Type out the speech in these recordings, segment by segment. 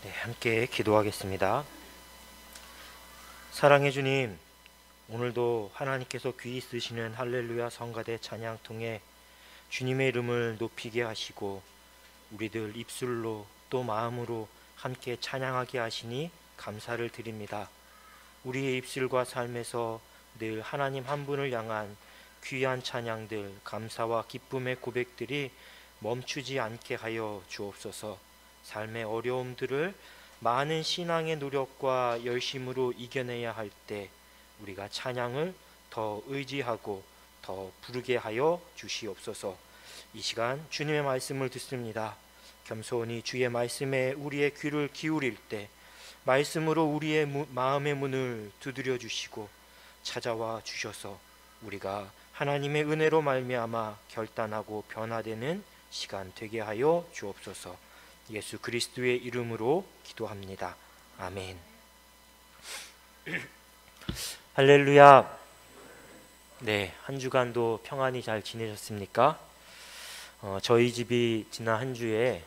네, 함께 기도하겠습니다. 사랑해 주님, 오늘도 하나님께서 귀히 쓰시는 할렐루야 성가대 찬양 통해 주님의 이름을 높이게 하시고 우리들 입술로 또 마음으로 함께 찬양하게 하시니 감사를 드립니다. 우리의 입술과 삶에서 늘 하나님 한 분을 향한 귀한 찬양들, 감사와 기쁨의 고백들이 멈추지 않게 하여 주옵소서. 삶의 어려움들을 많은 신앙의 노력과 열심으로 이겨내야 할 때 우리가 찬양을 더 의지하고 더 부르게 하여 주시옵소서. 이 시간 주님의 말씀을 듣습니다. 겸손히 주의 말씀에 우리의 귀를 기울일 때 말씀으로 우리의 마음의 문을 두드려 주시고 찾아와 주셔서 우리가 하나님의 은혜로 말미암아 결단하고 변화되는 시간 되게 하여 주옵소서. 예수 그리스도의 이름으로 기도합니다. 아멘. 할렐루야. 네, 한 주간도 평안히 잘 지내셨습니까? 저희 집이 지난 한 주에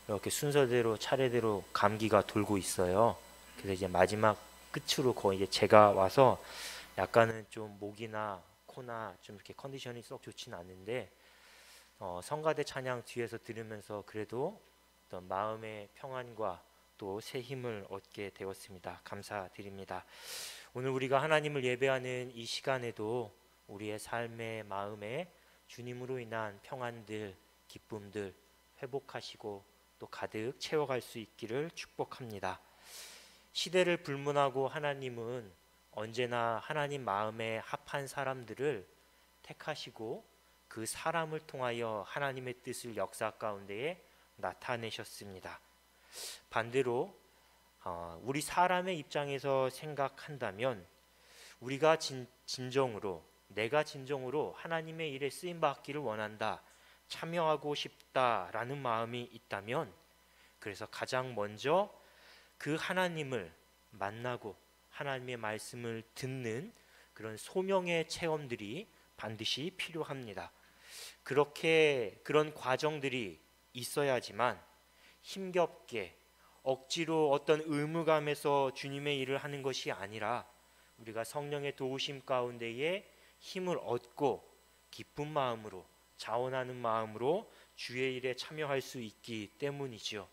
이렇게 순서대로 차례대로 감기가 돌고 있어요. 그래서 이제 마지막 끝으로 거의 이제 제가 와서 약간은 좀 목이나 코나 좀 이렇게 컨디션이 썩 좋지는 않는데 성가대 찬양 뒤에서 들으면서 그래도 어떤 마음의 평안과 또 새 힘을 얻게 되었습니다. 감사드립니다. 오늘 우리가 하나님을 예배하는 이 시간에도 우리의 삶의 마음에 주님으로 인한 평안들, 기쁨들 회복하시고 또 가득 채워갈 수 있기를 축복합니다. 시대를 불문하고 하나님은 언제나 하나님 마음에 합한 사람들을 택하시고 그 사람을 통하여 하나님의 뜻을 역사 가운데에 나타내셨습니다. 반대로 우리 사람의 입장에서 생각한다면 우리가 진정으로 내가 진정으로 하나님의 일에 쓰임 받기를 원한다, 참여하고 싶다라는 마음이 있다면 그래서 가장 먼저 그 하나님을 만나고 하나님의 말씀을 듣는 그런 소명의 체험들이 반드시 필요합니다. 그런 과정들이 있어야지만 힘겹게 억지로 어떤 의무감에서 주님의 일을 하는 것이 아니라 우리가 성령의 도우심 가운데에 힘을 얻고 기쁜 마음으로 자원하는 마음으로 주의 일에 참여할 수 있기 때문이죠.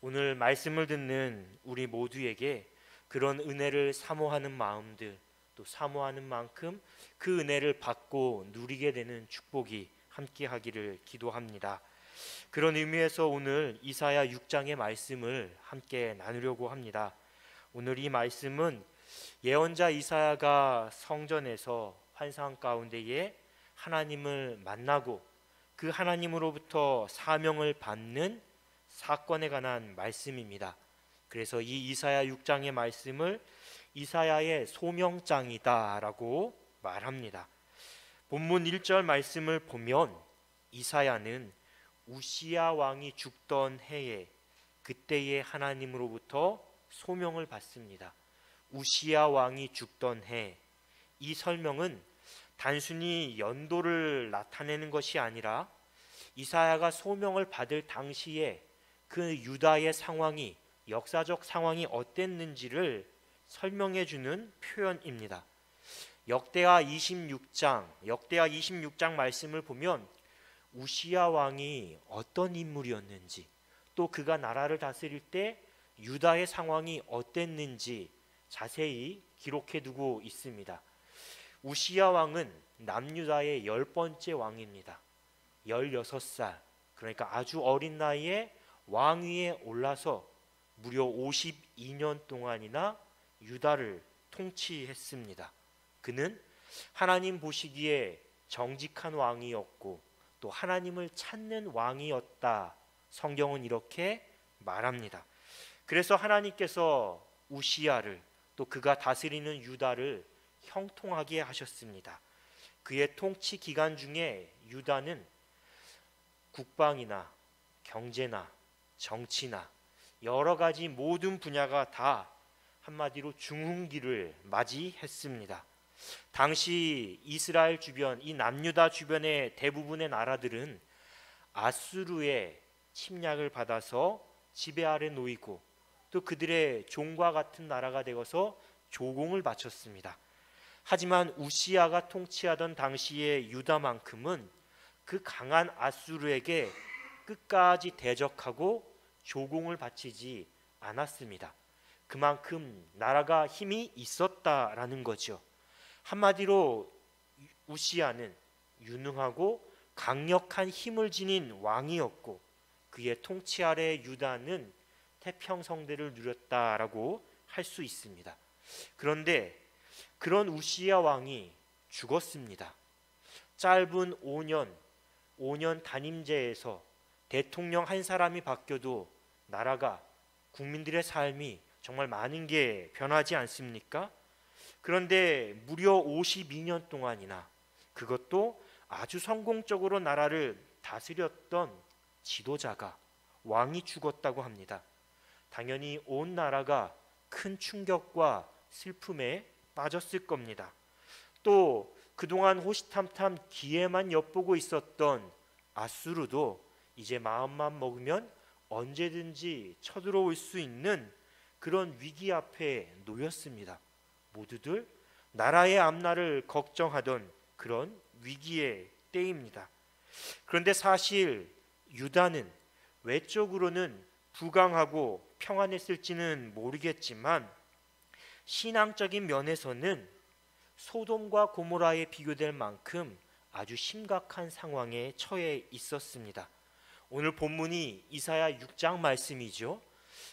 오늘 말씀을 듣는 우리 모두에게 그런 은혜를 사모하는 마음들, 또 사모하는 만큼 그 은혜를 받고 누리게 되는 축복이 함께 하기를 기도합니다. 그런 의미에서 오늘 이사야 6장의 말씀을 함께 나누려고 합니다. 오늘 이 말씀은 예언자 이사야가 성전에서 환상 가운데에 하나님을 만나고 그 하나님으로부터 사명을 받는 사건에 관한 말씀입니다. 그래서 이 이사야 6장의 말씀을 이사야의 소명장이다라고 말합니다. 본문 1절 말씀을 보면 이사야는 우시야 왕이 죽던 해에 그때의 하나님으로부터 소명을 받습니다. 우시야 왕이 죽던 해, 이 설명은 단순히 연도를 나타내는 것이 아니라 이사야가 소명을 받을 당시에 그 유다의 상황이, 역사적 상황이 어땠는지를 설명해 주는 표현입니다. 역대하 26장 말씀을 보면 우시야 왕이 어떤 인물이었는지, 또 그가 나라를 다스릴 때 유다의 상황이 어땠는지 자세히 기록해 두고 있습니다. 우시야 왕은 남유다의 10번째 왕입니다. 16살, 그러니까 아주 어린 나이에 왕위에 올라서 무려 52년 동안이나 유다를 통치했습니다. 그는 하나님 보시기에 정직한 왕이었고 또 하나님을 찾는 왕이었다. 성경은 이렇게 말합니다. 그래서 하나님께서 우시야를, 또 그가 다스리는 유다를 형통하게 하셨습니다. 그의 통치 기간 중에 유다는 국방이나 경제나 정치나 여러 가지 모든 분야가 다 한마디로 중흥기를 맞이했습니다. 당시 이스라엘 주변, 이 남유다 주변의 대부분의 나라들은 아수르의 침략을 받아서 지배 아래 놓이고 또 그들의 종과 같은 나라가 되어서 조공을 바쳤습니다. 하지만 우시야가 통치하던 당시의 유다만큼은 그 강한 아수르에게 끝까지 대적하고 조공을 바치지 않았습니다. 그만큼 나라가 힘이 있었다라는 거죠. 한마디로 우시야는 유능하고 강력한 힘을 지닌 왕이었고 그의 통치 아래 유다는 태평성대를 누렸다라고 할 수 있습니다. 그런데 그런 우시야 왕이 죽었습니다. 짧은 5년 단임제에서 대통령 한 사람이 바뀌어도 나라가, 국민들의 삶이 정말 많은 게 변하지 않습니까? 그런데 무려 52년 동안이나, 그것도 아주 성공적으로 나라를 다스렸던 지도자가, 왕이 죽었다고 합니다. 당연히 온 나라가 큰 충격과 슬픔에 빠졌을 겁니다. 또 그동안 호시탐탐 기회만 엿보고 있었던 아수르도 이제 마음만 먹으면 언제든지 쳐들어올 수 있는 그런 위기 앞에 놓였습니다. 모두들 나라의 앞날을 걱정하던 그런 위기의 때입니다. 그런데 사실 유다는 외적으로는 부강하고 평안했을지는 모르겠지만 신앙적인 면에서는 소돔과 고모라에 비교될 만큼 아주 심각한 상황에 처해 있었습니다. 오늘 본문이 이사야 6장 말씀이죠.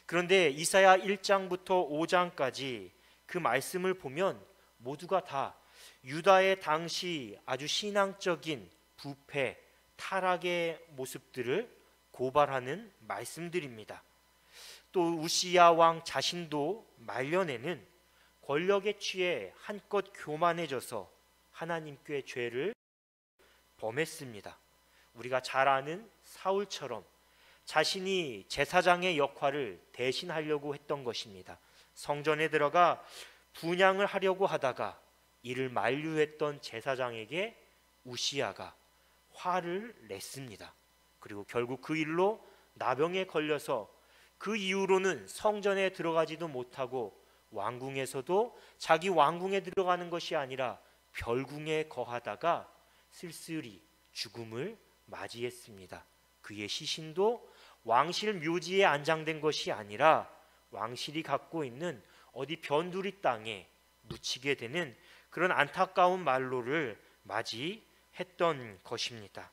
그런데 이사야 1장부터 5장까지 그 말씀을 보면 모두가 다 유다의 당시 아주 신앙적인 부패, 타락의 모습들을 고발하는 말씀들입니다. 또 우시야 왕 자신도 말년에는 권력에 취해 한껏 교만해져서 하나님께 죄를 범했습니다. 우리가 잘 아는 사울처럼 자신이 제사장의 역할을 대신하려고 했던 것입니다. 성전에 들어가 분향을 하려고 하다가 이를 만류했던 제사장에게 우시야가 화를 냈습니다. 그리고 결국 그 일로 나병에 걸려서 그 이후로는 성전에 들어가지도 못하고 왕궁에서도 자기 왕궁에 들어가는 것이 아니라 별궁에 거하다가 쓸쓸히 죽음을 맞이했습니다. 그의 시신도 왕실 묘지에 안장된 것이 아니라 왕실이 갖고 있는 어디 변두리 땅에 묻히게 되는 그런 안타까운 말로를 맞이했던 것입니다.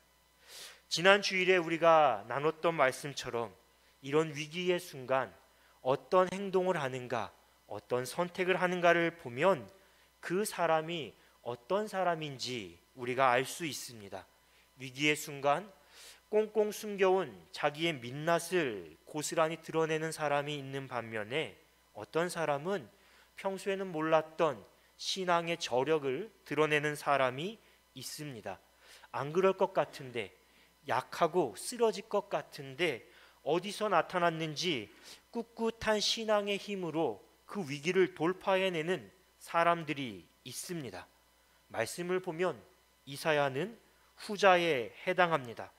지난 주일에 우리가 나눴던 말씀처럼 이런 위기의 순간 어떤 행동을 하는가, 어떤 선택을 하는가를 보면 그 사람이 어떤 사람인지 우리가 알 수 있습니다. 위기의 순간 꽁꽁 숨겨온 자기의 민낯을 고스란히 드러내는 사람이 있는 반면에 어떤 사람은 평소에는 몰랐던 신앙의 저력을 드러내는 사람이 있습니다. 안 그럴 것 같은데, 약하고 쓰러질 것 같은데 어디서 나타났는지 꿋꿋한 신앙의 힘으로 그 위기를 돌파해내는 사람들이 있습니다. 말씀을 보면 이사야는 후자에 해당합니다.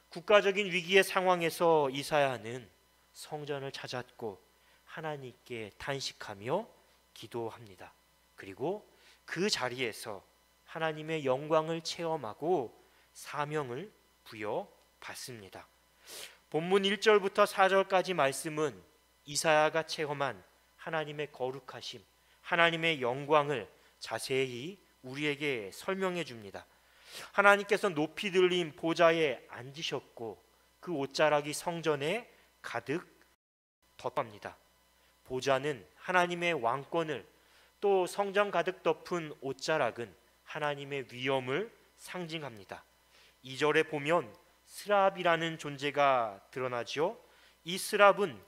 국가적인 위기의 상황에서 이사야는 성전을 찾았고 하나님께 단식하며 기도합니다. 그리고 그 자리에서 하나님의 영광을 체험하고 사명을 부여받습니다. 본문 1절부터 4절까지 말씀은 이사야가 체험한 하나님의 거룩하심, 하나님의 영광을 자세히 우리에게 설명해 줍니다. 하나님께서 높이 들린 보좌에 앉으셨고 그 옷자락이 성전에 가득 덮합니다. 보좌는 하나님의 왕권을, 또 성전 가득 덮은 옷자락은 하나님의 위엄을 상징합니다. 2절에 보면 스랍이라는 존재가 드러나죠. 이 스랍은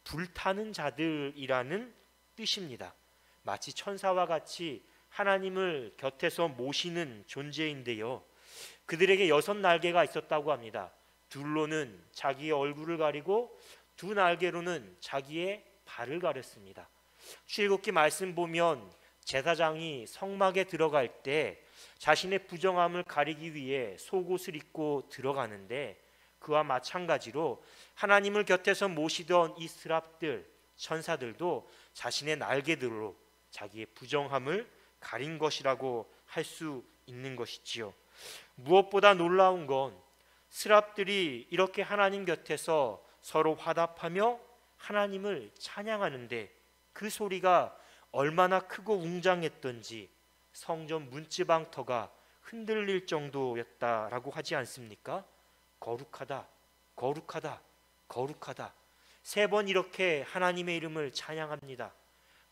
불타는 자들이라는 뜻입니다. 마치 천사와 같이 하나님을 곁에서 모시는 존재인데요. 그들에게 6날개가 있었다고 합니다. 둘로는 자기의 얼굴을 가리고 두 날개로는 자기의 발을 가렸습니다. 출애굽기 말씀 보면 제사장이 성막에 들어갈 때 자신의 부정함을 가리기 위해 속옷을 입고 들어가는데, 그와 마찬가지로 하나님을 곁에서 모시던 이 스랍들, 천사들도 자신의 날개들로 자기의 부정함을 가린 것이라고 할 수 있는 것이지요. 무엇보다 놀라운 건 스랍들이 이렇게 하나님 곁에서 서로 화답하며 하나님을 찬양하는데 그 소리가 얼마나 크고 웅장했던지 성전 문지방터가 흔들릴 정도였다라고 하지 않습니까? 거룩하다, 거룩하다, 거룩하다. 3번 이렇게 하나님의 이름을 찬양합니다.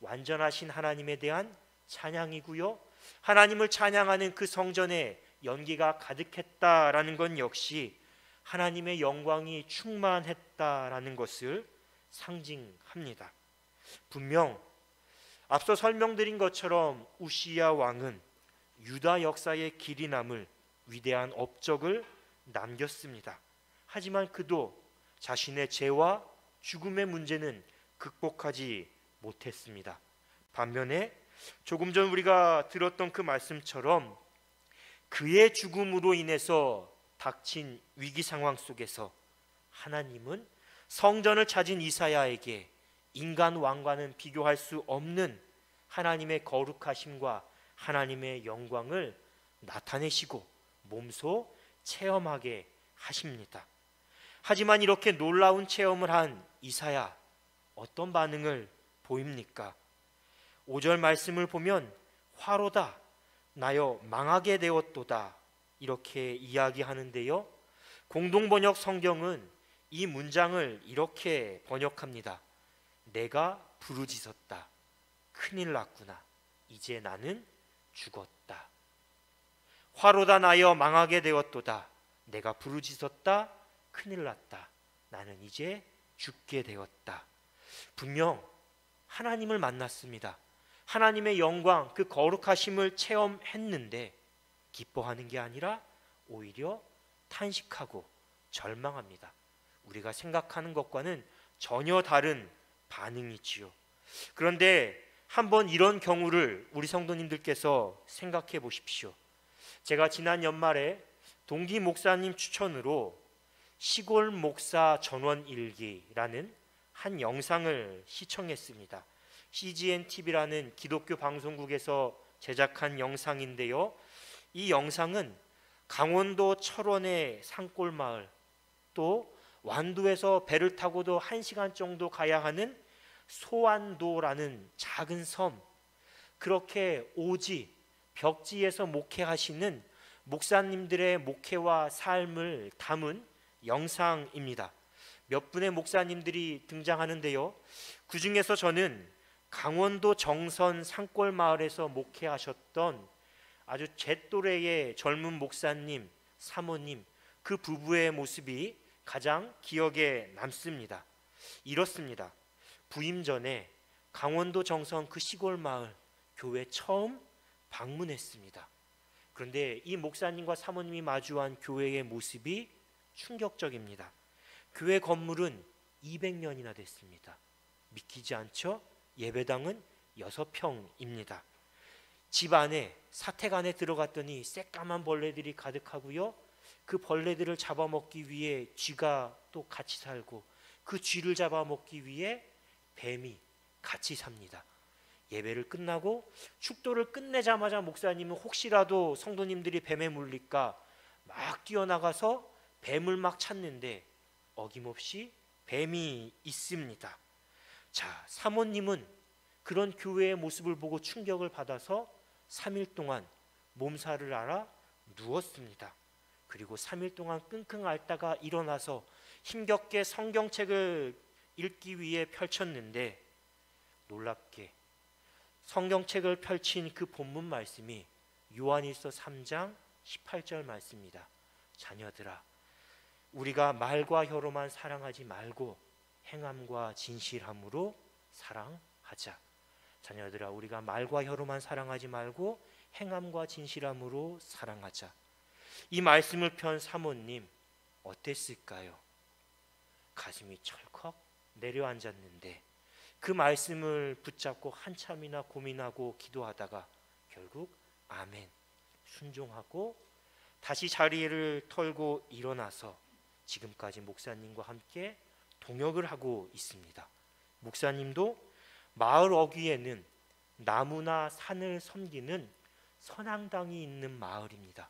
완전하신 하나님에 대한 찬양이고요. 하나님을 찬양하는 그 성전에 연기가 가득했다라는 건 역시 하나님의 영광이 충만했다라는 것을 상징합니다. 분명 앞서 설명드린 것처럼 우시야 왕은 유다 역사의 길이 남을 위대한 업적을 남겼습니다. 하지만 그도 자신의 죄와 죽음의 문제는 극복하지 못했습니다. 반면에 조금 전 우리가 들었던 그 말씀처럼 그의 죽음으로 인해서 닥친 위기 상황 속에서 하나님은 성전을 찾은 이사야에게 인간 왕과는 비교할 수 없는 하나님의 거룩하심과 하나님의 영광을 나타내시고 몸소 체험하게 하십니다. 하지만 이렇게 놀라운 체험을 한 이사야, 어떤 반응을 보입니까? 5절 말씀을 보면 화로다 나여 망하게 되었도다 이렇게 이야기하는데요, 공동번역 성경은 이 문장을 이렇게 번역합니다. 내가 부르짖었다. 큰일 났구나. 이제 나는 죽었다. 화로다 나여 망하게 되었도다. 내가 부르짖었다. 큰일 났다. 나는 이제 죽게 되었다. 분명 하나님을 만났습니다. 하나님의 영광, 그 거룩하심을 체험했는데 기뻐하는 게 아니라 오히려 탄식하고 절망합니다. 우리가 생각하는 것과는 전혀 다른 반응이지요. 그런데 한번 이런 경우를 우리 성도님들께서 생각해 보십시오. 제가 지난 연말에 동기 목사님 추천으로 시골 목사 전원 일기라는 한 영상을 시청했습니다. CGN TV라는 기독교 방송국에서 제작한 영상인데요, 이 영상은 강원도 철원의 산골 마을, 또 완도에서 배를 타고도 1시간 정도 가야 하는 소완도라는 작은 섬, 그렇게 오지 벽지에서 목회하시는 목사님들의 목회와 삶을 담은 영상입니다. 몇 분의 목사님들이 등장하는데요, 그 중에서 저는 강원도 정선 산골 마을에서 목회하셨던 아주 제 또래의 젊은 목사님, 사모님, 그 부부의 모습이 가장 기억에 남습니다. 이렇습니다. 부임 전에 강원도 정선 그 시골 마을 교회 처음 방문했습니다. 그런데 이 목사님과 사모님이 마주한 교회의 모습이 충격적입니다. 교회 건물은 200년이나 됐습니다. 믿기지 않죠? 예배당은 6평입니다. 집 안에 사택 안에 들어갔더니 새까만 벌레들이 가득하고요, 그 벌레들을 잡아먹기 위해 쥐가 또 같이 살고 그 쥐를 잡아먹기 위해 뱀이 같이 삽니다. 예배를 끝나고 축도를 끝내자마자 목사님은 혹시라도 성도님들이 뱀에 물릴까 막 뛰어나가서 뱀을 막 찾는데 어김없이 뱀이 있습니다. 자, 사모님은 그런 교회의 모습을 보고 충격을 받아서 3일 동안 몸살을 앓아 누웠습니다. 그리고 3일 동안 끙끙 앓다가 일어나서 힘겹게 성경책을 읽기 위해 펼쳤는데 놀랍게 성경책을 펼친 그 본문 말씀이 요한일서 3장 18절 말씀입니다. 자녀들아, 우리가 말과 혀로만 사랑하지 말고 행함과 진실함으로 사랑하자. 자녀들아, 우리가 말과 혀로만 사랑하지 말고 행함과 진실함으로 사랑하자. 이 말씀을 편 사모님 어땠을까요? 가슴이 철컥 내려앉았는데 그 말씀을 붙잡고 한참이나 고민하고 기도하다가 결국 아멘 순종하고 다시 자리를 털고 일어나서 지금까지 목사님과 함께 동역을 하고 있습니다. 목사님도 마을 어귀에는 나무나 산을 섬기는 선앙당이 있는 마을입니다.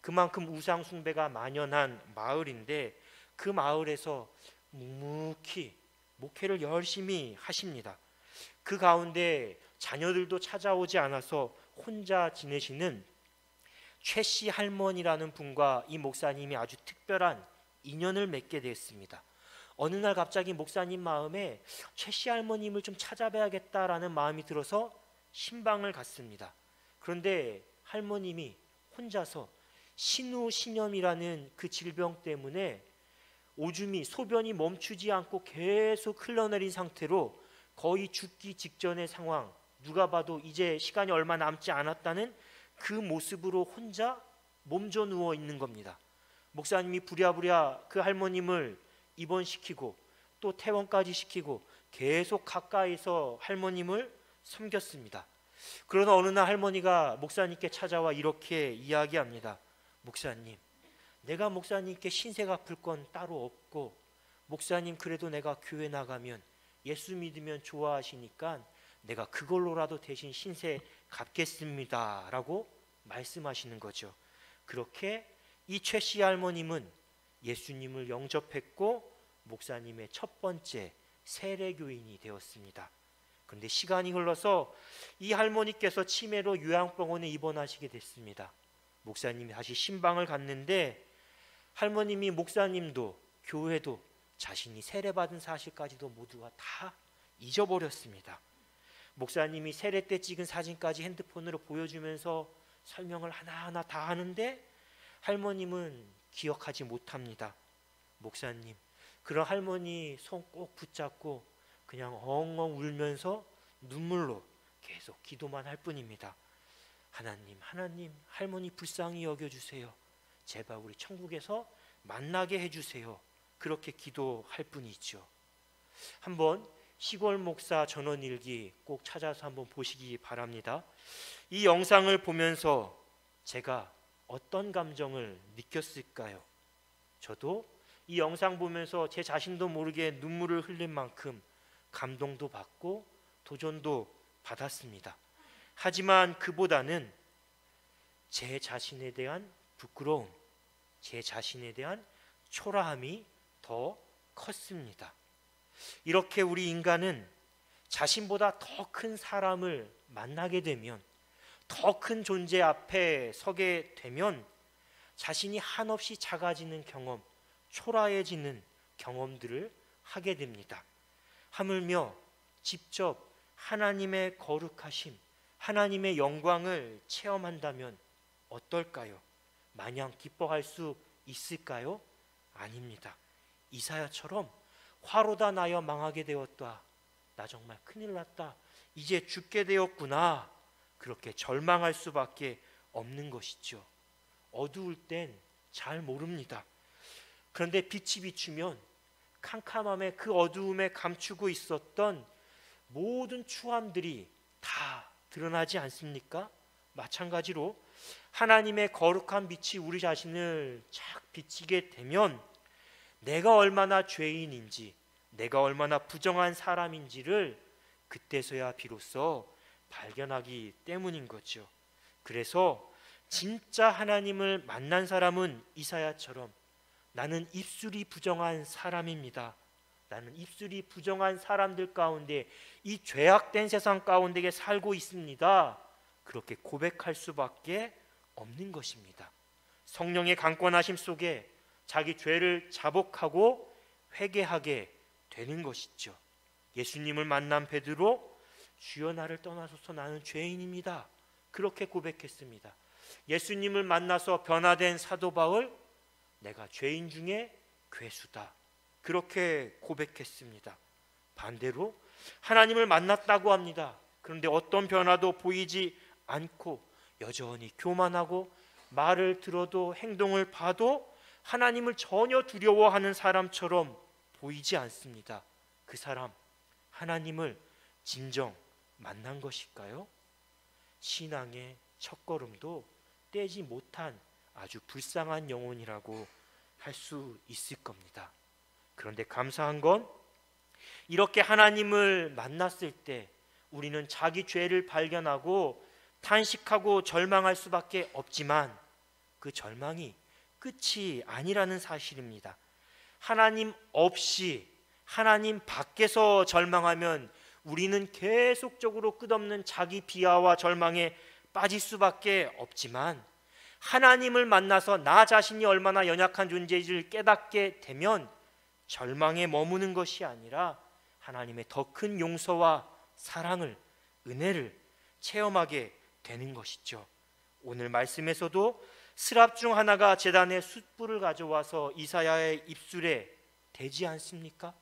그만큼 우상 숭배가 만연한 마을인데 그 마을에서 묵묵히 목회를 열심히 하십니다. 그 가운데 자녀들도 찾아오지 않아서 혼자 지내시는 최씨 할머니라는 분과 이 목사님이 아주 특별한 인연을 맺게 됐습니다. 어느 날 갑자기 목사님 마음에 최씨 할머님을 좀 찾아봐야겠다라는 마음이 들어서 신방을 갔습니다. 그런데 할머님이 혼자서 신우신염이라는 그 질병 때문에 오줌이 소변이 멈추지 않고 계속 흘러내린 상태로 거의 죽기 직전의 상황, 누가 봐도 이제 시간이 얼마 남지 않았다는 그 모습으로 혼자 몸져 누워 있는 겁니다. 목사님이 부랴부랴 그 할머님을 입원시키고 또 퇴원까지 시키고 계속 가까이서 할머님을 섬겼습니다. 그러나 어느 날 할머니가 목사님께 찾아와 이렇게 이야기합니다. 목사님, 내가 목사님께 신세 갚을 건 따로 없고 목사님 그래도 내가 교회 나가면 예수 믿으면 좋아하시니까 내가 그걸로라도 대신 신세 갚겠습니다 라고 말씀하시는 거죠. 그렇게 이 최씨 할머님은 예수님을 영접했고 목사님의 첫 번째 세례교인이 되었습니다. 그런데 시간이 흘러서 이 할머니께서 치매로 요양병원에 입원하시게 됐습니다. 목사님이 다시 신방을 갔는데 할머님이 목사님도 교회도 자신이 세례받은 사실까지도 모두가 다 잊어버렸습니다. 목사님이 세례 때 찍은 사진까지 핸드폰으로 보여주면서 설명을 하나하나 다 하는데 할머님은 기억하지 못합니다. 목사님, 그런 할머니 손 꼭 붙잡고 그냥 엉엉 울면서 눈물로 계속 기도만 할 뿐입니다. 하나님, 할머니 불쌍히 여겨주세요. 제발 우리 천국에서 만나게 해주세요. 그렇게 기도할 뿐이죠. 한번 시골 목사 전원일기 꼭 찾아서 한번 보시기 바랍니다. 이 영상을 보면서 제가 어떤 감정을 느꼈을까요? 저도 이 영상 보면서 제 자신도 모르게 눈물을 흘릴 만큼 감동도 받고 도전도 받았습니다. 하지만 그보다는 제 자신에 대한 부끄러움, 제 자신에 대한 초라함이 더 컸습니다. 이렇게 우리 인간은 자신보다 더 큰 사람을 만나게 되면, 더 큰 존재 앞에 서게 되면 자신이 한없이 작아지는 경험, 초라해지는 경험들을 하게 됩니다. 하물며 직접 하나님의 거룩하심, 하나님의 영광을 체험한다면 어떨까요? 마냥 기뻐할 수 있을까요? 아닙니다. 이사야처럼 화로다 나여 망하게 되었다. 나 정말 큰일 났다. 이제 죽게 되었구나. 그렇게 절망할 수밖에 없는 것이죠. 어두울 땐 잘 모릅니다. 그런데 빛이 비추면 캄캄함에 그 어두움에 감추고 있었던 모든 추함들이 다 드러나지 않습니까? 마찬가지로 하나님의 거룩한 빛이 우리 자신을 착 비치게 되면 내가 얼마나 죄인인지, 내가 얼마나 부정한 사람인지를 그때서야 비로소 발견하기 때문인 거죠. 그래서 진짜 하나님을 만난 사람은 이사야처럼 나는 입술이 부정한 사람입니다. 나는 입술이 부정한 사람들 가운데 이 죄악된 세상 가운데 살고 있습니다. 그렇게 고백할 수밖에 없는 것입니다. 성령의 강권하심 속에 자기 죄를 자복하고 회개하게 되는 것이죠. 예수님을 만난 베드로, 주여 나를 떠나소서 나는 죄인입니다. 그렇게 고백했습니다. 예수님을 만나서 변화된 사도 바울, 내가 죄인 중에 괴수다. 그렇게 고백했습니다. 반대로 하나님을 만났다고 합니다. 그런데 어떤 변화도 보이지 않고 여전히 교만하고 말을 들어도 행동을 봐도 하나님을 전혀 두려워하는 사람처럼 보이지 않습니다. 그 사람 하나님을 진정 만난 것일까요? 신앙의 첫걸음도 떼지 못한 아주 불쌍한 영혼이라고 할 수 있을 겁니다. 그런데 감사한 건 이렇게 하나님을 만났을 때 우리는 자기 죄를 발견하고 탄식하고 절망할 수밖에 없지만 그 절망이 끝이 아니라는 사실입니다. 하나님 없이 하나님 밖에서 절망하면 우리는 계속적으로 끝없는 자기 비하와 절망에 빠질 수밖에 없지만, 하나님을 만나서 나 자신이 얼마나 연약한 존재인지를 깨닫게 되면 절망에 머무는 것이 아니라 하나님의 더 큰 용서와 사랑을, 은혜를 체험하게 되는 것이죠. 오늘 말씀에서도 스랍 중 하나가 제단에 숯불을 가져와서 이사야의 입술에 대지 않습니까?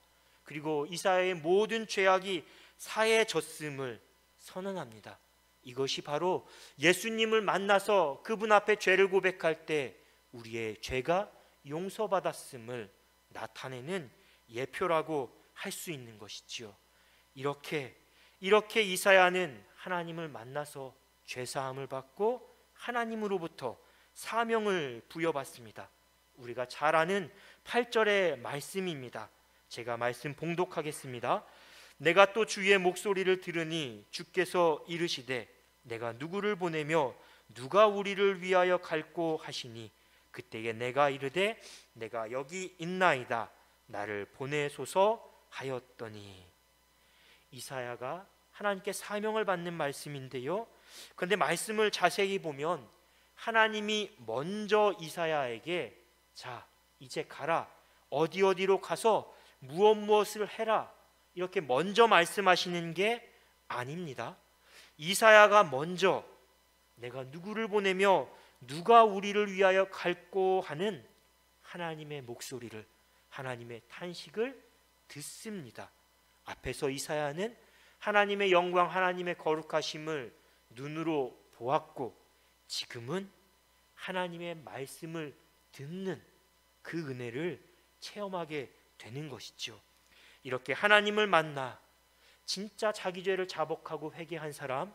그리고 이사야의 모든 죄악이 사해졌음을 선언합니다. 이것이 바로 예수님을 만나서 그분 앞에 죄를 고백할 때 우리의 죄가 용서받았음을 나타내는 예표라고 할 수 있는 것이지요. 이렇게 이사야는 하나님을 만나서 죄사함을 받고 하나님으로부터 사명을 부여받습니다. 우리가 잘 아는 8절의 말씀입니다. 제가 말씀 봉독하겠습니다. 내가 또 주의 목소리를 들으니 주께서 이르시되 내가 누구를 보내며 누가 우리를 위하여 갈꼬 하시니 그때에 내가 이르되 내가 여기 있나이다 나를 보내소서 하였더니. 이사야가 하나님께 사명을 받는 말씀인데요, 그런데 말씀을 자세히 보면 하나님이 먼저 이사야에게 자 이제 가라, 어디로 가서 무엇을 해라, 이렇게 먼저 말씀하시는 게 아닙니다. 이사야가 먼저 내가 누구를 보내며 누가 우리를 위하여 갈꼬 하는 하나님의 목소리를, 하나님의 탄식을 듣습니다. 앞에서 이사야는 하나님의 영광, 하나님의 거룩하심을 눈으로 보았고 지금은 하나님의 말씀을 듣는 그 은혜를 체험하게 되는 것이죠. 이렇게 하나님을 만나 진짜 자기 죄를 자복하고 회개한 사람,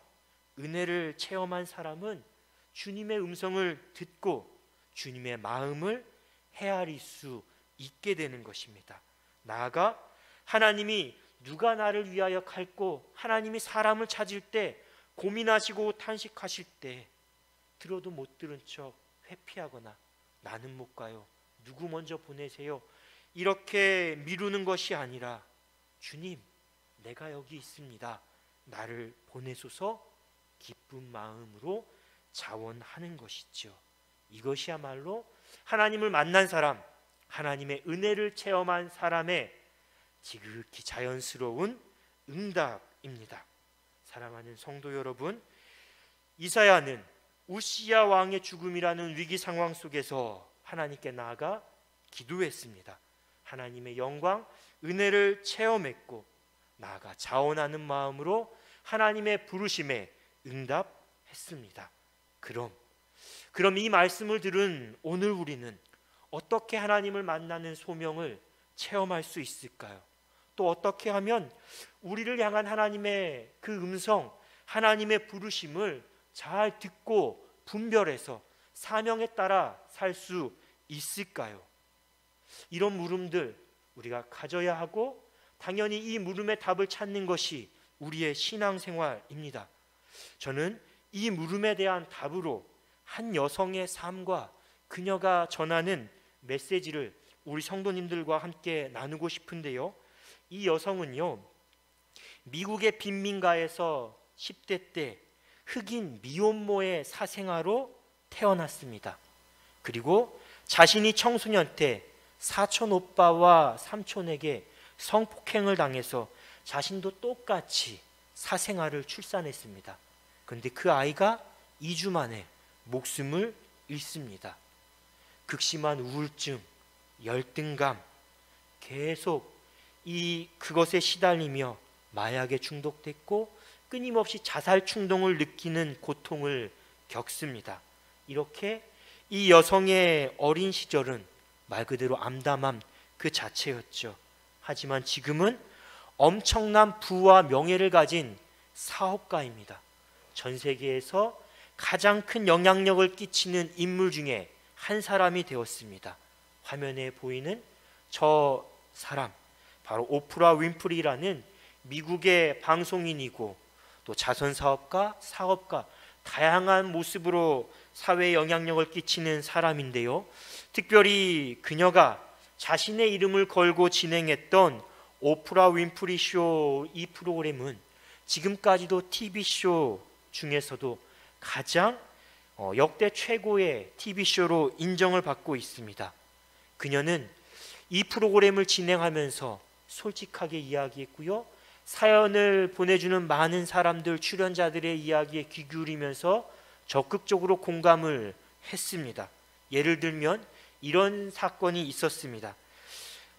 은혜를 체험한 사람은 주님의 음성을 듣고 주님의 마음을 헤아릴 수 있게 되는 것입니다. 나아가 하나님이 누가 나를 위하여 갈꼬, 하나님이 사람을 찾을 때 고민하시고 탄식하실 때 들어도 못 들은 척 회피하거나 나는 못 가요, 누구 먼저 보내세요, 이렇게 미루는 것이 아니라 주님 내가 여기 있습니다, 나를 보내소서 기쁜 마음으로 자원하는 것이죠. 이것이야말로 하나님을 만난 사람, 하나님의 은혜를 체험한 사람의 지극히 자연스러운 응답입니다. 사랑하는 성도 여러분, 이사야는 우시야 왕의 죽음이라는 위기 상황 속에서 하나님께 나아가 기도했습니다. 하나님의 영광, 은혜를 체험했고 나아가 자원하는 마음으로 하나님의 부르심에 응답했습니다. 그럼 이 말씀을 들은 오늘 우리는 어떻게 하나님을 만나는 소명을 체험할 수 있을까요? 또 어떻게 하면 우리를 향한 하나님의 그 음성, 하나님의 부르심을 잘 듣고 분별해서 사명에 따라 살 수 있을까요? 이런 물음들 우리가 가져야 하고 당연히 이 물음의 답을 찾는 것이 우리의 신앙생활입니다. 저는 이 물음에 대한 답으로 한 여성의 삶과 그녀가 전하는 메시지를 우리 성도님들과 함께 나누고 싶은데요, 이 여성은요 미국의 빈민가에서 10대 때 흑인 미혼모의 사생아로 태어났습니다. 그리고 자신이 청소년 때 사촌 오빠와 삼촌에게 성폭행을 당해서 자신도 똑같이 사생아를 출산했습니다. 그런데 그 아이가 2주 만에 목숨을 잃습니다. 극심한 우울증, 열등감, 계속 그것에 시달리며 마약에 중독됐고 끊임없이 자살 충동을 느끼는 고통을 겪습니다. 이렇게 이 여성의 어린 시절은 말 그대로 암담함 그 자체였죠. 하지만 지금은 엄청난 부와 명예를 가진 사업가입니다. 전 세계에서 가장 큰 영향력을 끼치는 인물 중에 한 사람이 되었습니다. 화면에 보이는 저 사람, 바로 오프라 윈프리라는 미국의 방송인이고 또 자선사업가, 사업가, 다양한 모습으로 사회에 영향력을 끼치는 사람인데요. 특별히 그녀가 자신의 이름을 걸고 진행했던 오프라 윈프리 쇼, 이 프로그램은 지금까지도 TV쇼 중에서도 가장 역대 최고의 TV쇼로 인정을 받고 있습니다. 그녀는 이 프로그램을 진행하면서 솔직하게 이야기했고요. 사연을 보내주는 많은 사람들, 출연자들의 이야기에 귀 기울이면서 적극적으로 공감을 했습니다. 예를 들면 이런 사건이 있었습니다.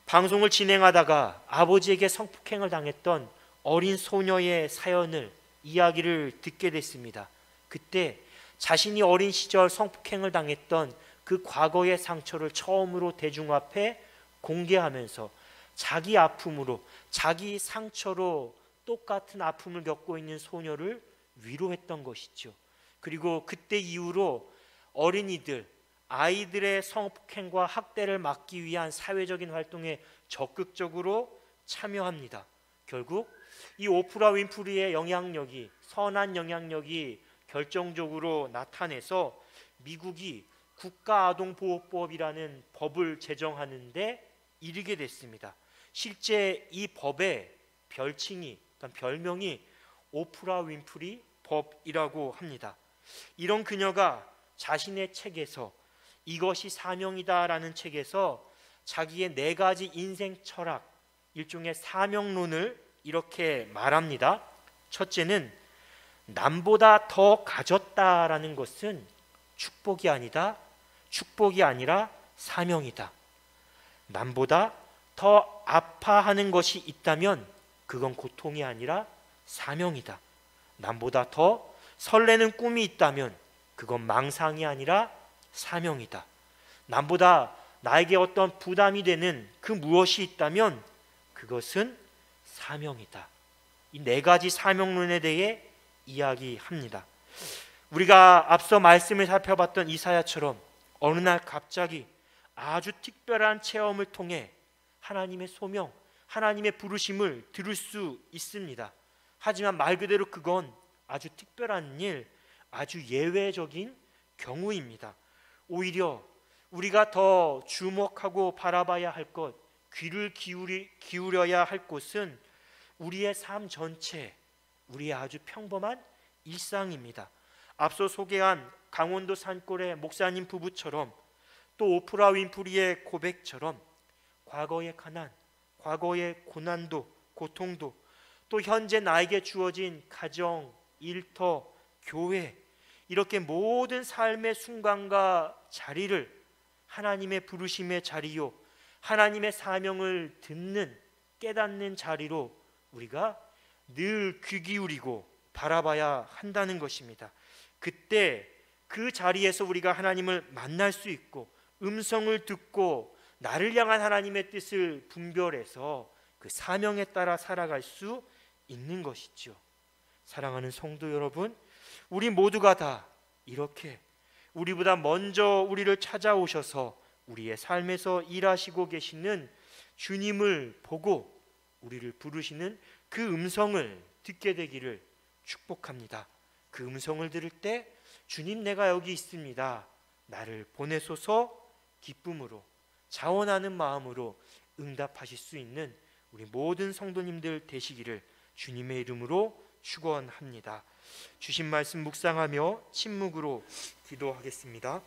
방송을 진행하다가 아버지에게 성폭행을 당했던 어린 소녀의 사연을, 이야기를 듣게 됐습니다. 그때 자신이 어린 시절 성폭행을 당했던 그 과거의 상처를 처음으로 대중 앞에 공개하면서 자기 아픔으로, 자기 상처로 똑같은 아픔을 겪고 있는 소녀를 위로했던 것이죠. 그리고 그때 이후로 어린이들, 아이들의 성폭행과 학대를 막기 위한 사회적인 활동에 적극적으로 참여합니다. 결국 이 오프라 윈프리의 영향력이, 선한 영향력이 결정적으로 나타내서 미국이 국가아동보호법이라는 법을 제정하는데 이르게 됐습니다. 실제 이 법의 별칭이, 그러니까 별명이 오프라 윈프리 법이라고 합니다. 이런 그녀가 자신의 책에서, 이것이 사명이다라는 책에서 자기의 4가지 인생 철학, 일종의 사명론을 이렇게 말합니다. 첫째는 남보다 더 가졌다라는 것은 축복이 아니라 사명이다. 남보다 더 아파하는 것이 있다면 그건 고통이 아니라 사명이다. 남보다 더 설레는 꿈이 있다면 그건 망상이 아니라 사명이다. 남보다 나에게 어떤 부담이 되는 그 무엇이 있다면 그것은 사명이다. 이 4가지 사명론에 대해 이야기합니다. 우리가 앞서 말씀을 살펴봤던 이사야처럼 어느 날 갑자기 아주 특별한 체험을 통해 하나님의 소명, 하나님의 부르심을 들을 수 있습니다. 하지만 말 그대로 그건 아주 특별한 일, 아주 예외적인 경우입니다. 오히려 우리가 더 주목하고 바라봐야 할 것, 귀를 기울여야 할 곳은 우리의 삶 전체, 우리의 아주 평범한 일상입니다. 앞서 소개한 강원도 산골의 목사님 부부처럼, 또 오프라 윈프리의 고백처럼 과거의 가난, 과거의 고난도, 고통도, 또 현재 나에게 주어진 가정, 일터, 교회, 이렇게 모든 삶의 순간과 자리를 하나님의 부르심의 자리요, 하나님의 사명을 듣는, 깨닫는 자리로 우리가 늘 귀 기울이고 바라봐야 한다는 것입니다. 그때 그 자리에서 우리가 하나님을 만날 수 있고 음성을 듣고 나를 향한 하나님의 뜻을 분별해서 그 사명에 따라 살아갈 수 있는 것이죠. 사랑하는 성도 여러분, 우리 모두가 다 이렇게 우리보다 먼저 우리를 찾아오셔서 우리의 삶에서 일하시고 계시는 주님을 보고 우리를 부르시는 그 음성을 듣게 되기를 축복합니다. 그 음성을 들을 때 주님, 내가 여기 있습니다, 나를 보내소서 기쁨으로, 자원하는 마음으로 응답하실 수 있는 우리 모든 성도님들 되시기를 주님의 이름으로 축원합니다. 주신 말씀 묵상하며 침묵으로 기도하겠습니다.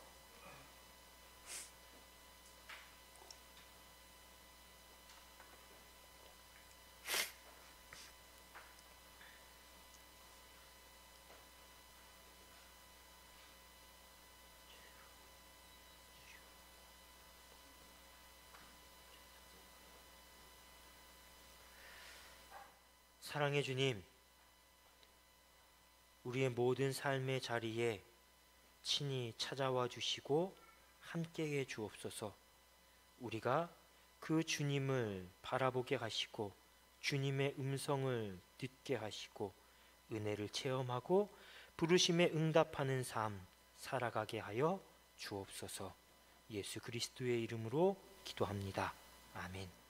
사랑의 주님, 우리의 모든 삶의 자리에 친히 찾아와 주시고 함께해 주옵소서. 우리가 그 주님을 바라보게 하시고 주님의 음성을 듣게 하시고 은혜를 체험하고 부르심에 응답하는 삶 살아가게 하여 주옵소서. 예수 그리스도의 이름으로 기도합니다. 아멘.